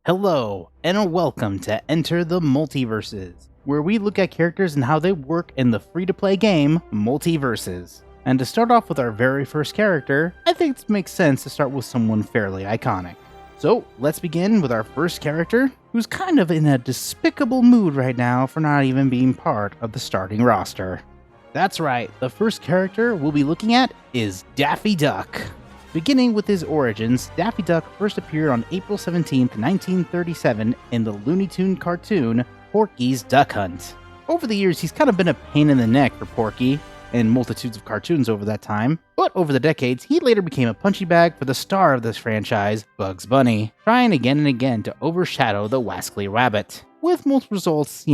Hello, and welcome to Enter the MultiVersus, where we look at characters and how they work in the free-to-play game, MultiVersus. And to start off with our very first character, I think it makes sense to start with someone fairly iconic. So, let's begin with our first character, who's kind of in a despicable mood right now for not even being part of the starting roster. That's right, the first character we'll be looking at is Daffy Duck. Beginning with his origins, Daffy Duck first appeared on April 17, 1937 in the Looney Tune cartoon Porky's Duck Hunt. Over the years, he's kind of been a pain in the neck for Porky in multitudes of cartoons over that time, but over the decades, he later became a punching bag for the star of this franchise, Bugs Bunny, trying again and again to overshadow the Wascally Rabbit, with most results,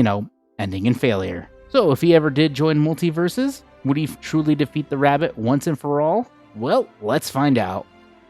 ending in failure. So if he ever did join MultiVersus, would he truly defeat the rabbit once and for all? Well, let's find out.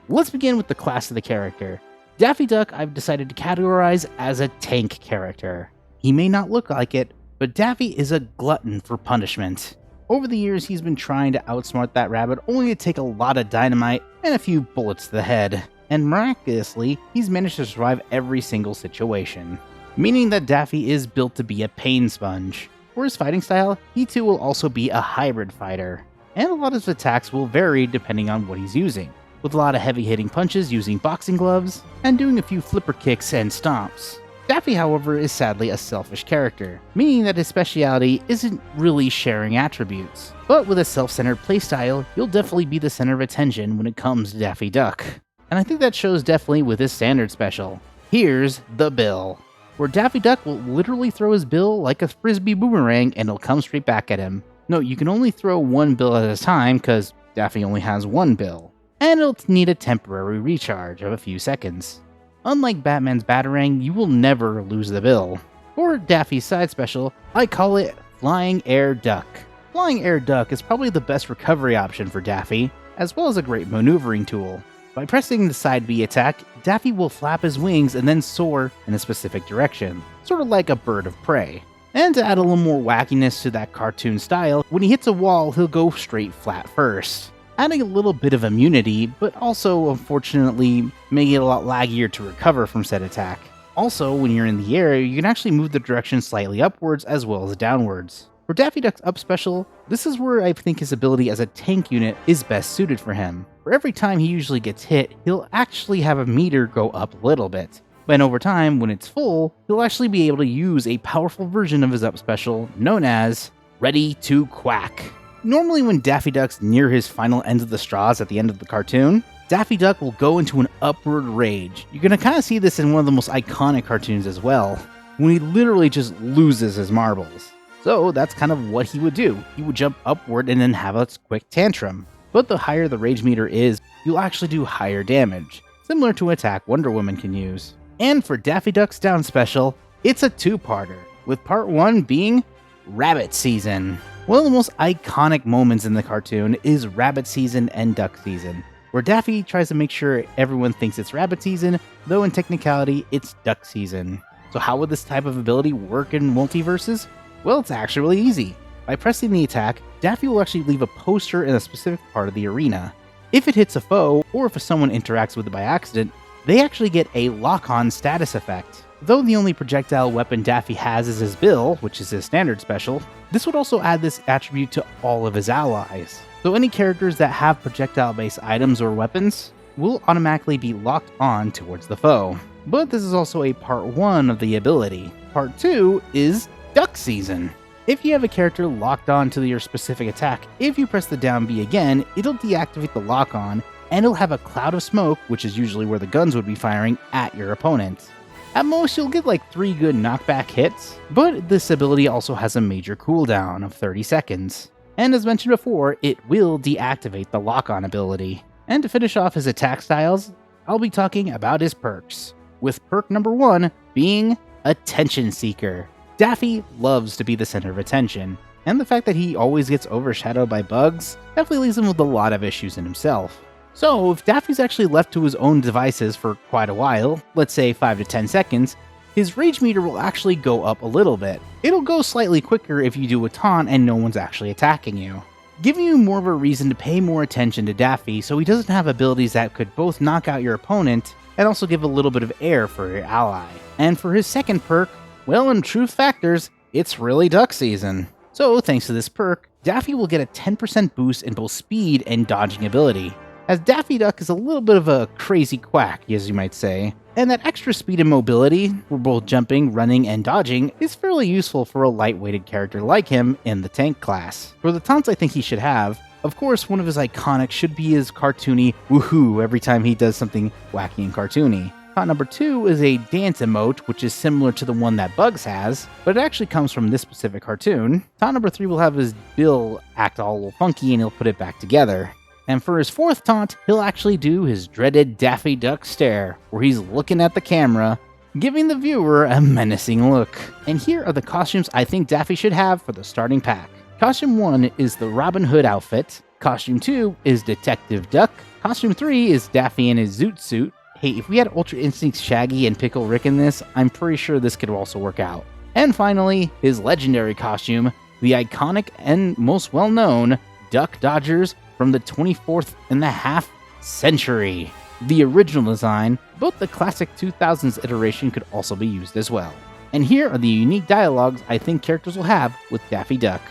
Let's begin with the class of the character. Daffy Duck I've decided to categorize as a tank character. He may not look like it, but Daffy is a glutton for punishment. Over the years, he's been trying to outsmart that rabbit only to take a lot of dynamite and a few bullets to the head. And miraculously, he's managed to survive every single situation. Meaning that Daffy is built to be a pain sponge. For his fighting style, he too will also be a hybrid fighter. And a lot of his attacks will vary depending on what he's using, with a lot of heavy-hitting punches using boxing gloves, and doing a few flipper kicks and stomps. Daffy, however, is sadly a selfish character, meaning that his speciality isn't really sharing attributes. But with a self-centered playstyle, you'll definitely be the center of attention when it comes to Daffy Duck. And I think that shows definitely with his standard special. Here's the bill, where Daffy Duck will literally throw his bill like a frisbee boomerang and it'll come straight back at him. No, you can only throw one bill at a time because Daffy only has one bill, and it'll need a temporary recharge of a few seconds. Unlike Batman's Batarang, you will never lose the bill. For Daffy's side special, I call it Flying Air Duck. Flying Air Duck is probably the best recovery option for Daffy, as well as a great maneuvering tool. By pressing the side B attack, Daffy will flap his wings and then soar in a specific direction, sort of like a bird of prey. And to add a little more wackiness to that cartoon style, when he hits a wall, he'll go straight flat first, adding a little bit of immunity, but also, unfortunately, making it a lot laggier to recover from said attack. Also, when you're in the air, you can actually move the direction slightly upwards as well as downwards. For Daffy Duck's up special, this is where I think his ability as a tank unit is best suited for him. For every time he usually gets hit, he'll actually have a meter go up a little bit. And over time, when it's full, he'll actually be able to use a powerful version of his up special known as Ready to Quack. Normally when Daffy Duck's near his final ends of the straws at the end of the cartoon, Daffy Duck will go into an upward rage. You're gonna kind of see this in one of the most iconic cartoons as well, when he literally just loses his marbles. So that's kind of what he would do. He would jump upward and then have a quick tantrum. But the higher the rage meter is, you'll actually do higher damage, similar to an attack Wonder Woman can use. And for Daffy Duck's down special, it's a two-parter, with part 1 being Rabbit Season. One of the most iconic moments in the cartoon is Rabbit Season and Duck Season, where Daffy tries to make sure everyone thinks it's Rabbit Season, though in technicality it's Duck Season. So how would this type of ability work in MultiVersus? Well, it's actually really easy. By pressing the attack, Daffy will actually leave a poster in a specific part of the arena. If it hits a foe, or if someone interacts with it by accident, they actually get a lock-on status effect. Though the only projectile weapon Daffy has is his bill, which is his standard special, this would also add this attribute to all of his allies. So any characters that have projectile-based items or weapons will automatically be locked on towards the foe. But this is also a part 1 of the ability. Part 2 is Duck Season. If you have a character locked on to your specific attack, if you press the down B again, it'll deactivate the lock-on, and it'll have a cloud of smoke, which is usually where the guns would be firing, at your opponent. At most, you'll get like 3 good knockback hits, but this ability also has a major cooldown of 30 seconds. And as mentioned before, it will deactivate the lock-on ability. And to finish off his attack styles, I'll be talking about his perks, with perk number 1 being Attention Seeker. Daffy loves to be the center of attention, and the fact that he always gets overshadowed by bugs definitely leaves him with a lot of issues in himself. So, if Daffy's actually left to his own devices for quite a while, let's say 5 to 10 seconds, his rage meter will actually go up a little bit. It'll go slightly quicker if you do a taunt and no one's actually attacking you, giving you more of a reason to pay more attention to Daffy so he doesn't have abilities that could both knock out your opponent and also give a little bit of air for your ally. And for his second perk, well, in true factors, it's really duck season. So thanks to this perk, Daffy will get a 10% boost in both speed and dodging ability, as Daffy Duck is a little bit of a crazy quack, as you might say, and that extra speed and mobility for both jumping, running, and dodging is fairly useful for a light-weighted character like him in the tank class. For the taunts I think he should have, of course one of his iconic should be his cartoony woohoo every time he does something wacky and cartoony. Taunt number 2 is a dance emote, which is similar to the one that Bugs has, but it actually comes from this specific cartoon. Taunt number 3 will have his bill act all a little funky and he'll put it back together. And for his fourth taunt, he'll actually do his dreaded Daffy Duck stare, where he's looking at the camera, giving the viewer a menacing look. And here are the costumes I think Daffy should have for the starting pack. Costume 1 is the Robin Hood outfit. Costume 2 is Detective Duck. Costume 3 is Daffy in his Zoot suit. Hey, if we had Ultra Instincts Shaggy and Pickle Rick in this, I'm pretty sure this could also work out. And finally, his legendary costume, the iconic and most well-known Duck Dodgers from the 24th and a half century. The original design, both the classic 2000s iteration could also be used as well. And here are the unique dialogues I think characters will have with Daffy Duck.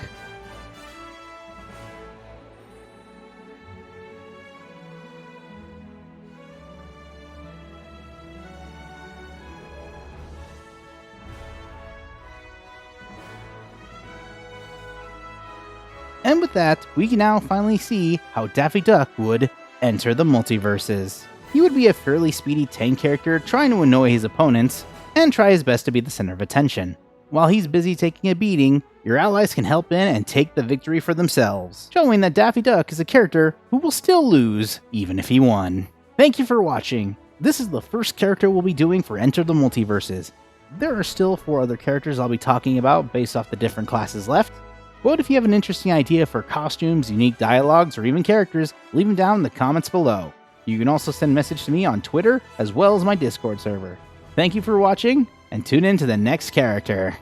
And with that, we can now finally see how Daffy Duck would enter the multiverses. He would be a fairly speedy tank character trying to annoy his opponents, and try his best to be the center of attention. While he's busy taking a beating, your allies can help in and take the victory for themselves, showing that Daffy Duck is a character who will still lose, even if he won. Thank you for watching. This is the first character we'll be doing for Enter the Multiverses. There are still 4 other characters I'll be talking about based off the different classes left. But if you have an interesting idea for costumes, unique dialogues, or even characters, leave them down in the comments below. You can also send a message to me on Twitter, as well as my Discord server. Thank you for watching, and tune in to the next character.